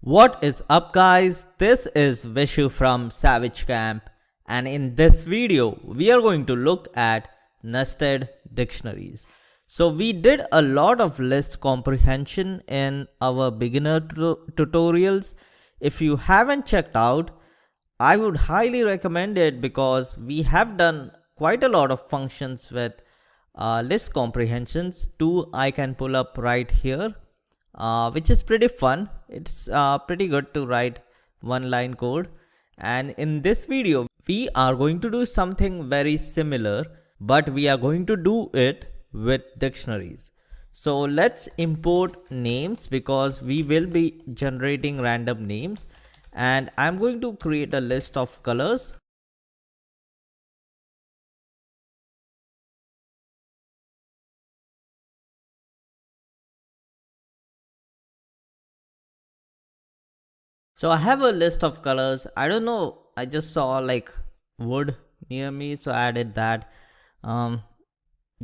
What is up guys, this is Vishu from Savage Camp, and in this video we are going to look at nested dictionaries. So we did a lot of list comprehension in our beginner tutorials. If you haven't checked out, I would highly recommend it because we have done quite a lot of functions with list comprehensions. Two I can pull up right here. Which is pretty fun. It's pretty good to write one line code, and in this video we are going to do something very similar, but we are going to do it with dictionaries. So let's import names because we will be generating random names, and I'm going to create a list of colors. So I have a list of colors. I don't know, I just saw like wood near me, so I added that.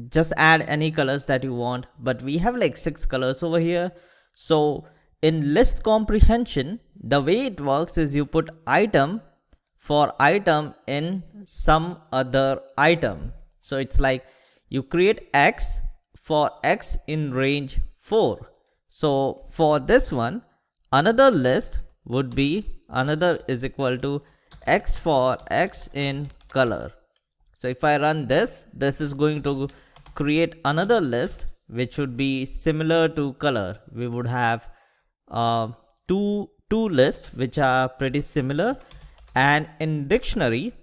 Just add any colors that you want, but we have like 6 colors over here. So in list comprehension, the way it works is you put item for item in some other item. So it's like you create X for X in range 4. So for this one, another list would be another is equal to X for X in color. So if I run this is going to create another list which would be similar to color. We would have two lists which are pretty similar, and in dictionary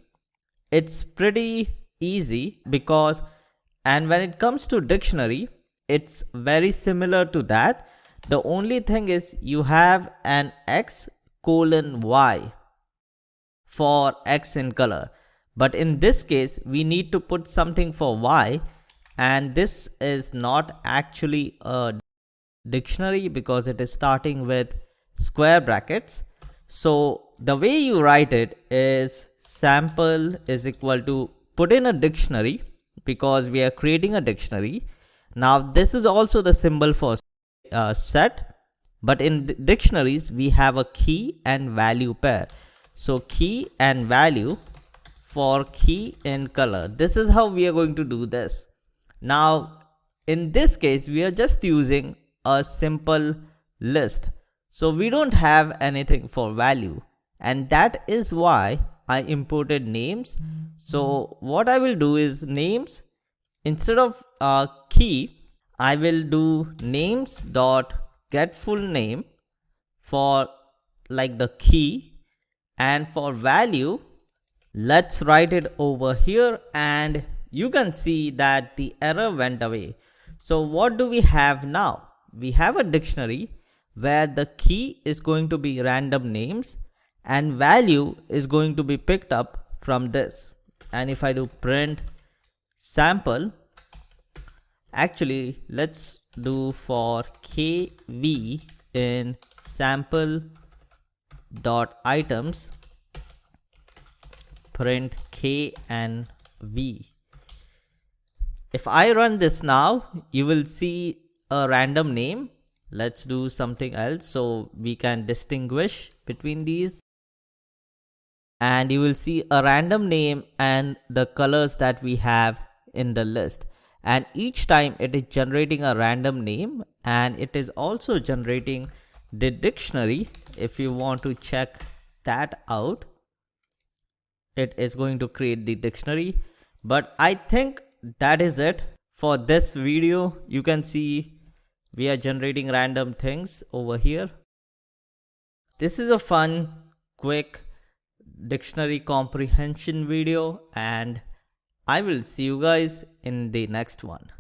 it's pretty easy because, and when it comes to dictionary, it's very similar to that. The only thing is you have an X colon Y for X in color, but in this case we need to put something for Y, and this is not actually a dictionary because it is starting with square brackets. So the way you write it is sample is equal to put in a dictionary because we are creating a dictionary. Now this is also the symbol for set, but in dictionaries we have a key and value pair. So key and value for key in color. This is how we are going to do this. Now in this case we are just using a simple list, so we don't have anything for value, and that is why I imported names. So what I will do is names, instead of key I will do names dot get full name for like the key, and for value let's write it over here, and you can see that the error went away. So what do we have now? We have a dictionary where the key is going to be random names and value is going to be picked up from this. And if I do print sample, actually let's do for kv in sample dot items print k and v. If I run this now, you will see a random name. Let's do something else so we can distinguish between these, and you will see a random name and the colors that we have in the list. And each time it is generating a random name, and it is also generating the dictionary. If you want to check that out, it is going to create the dictionary. But I think that is it for this video. You can see we are generating random things over here. This is a fun, quick dictionary comprehension video, and I will see you guys in the next one.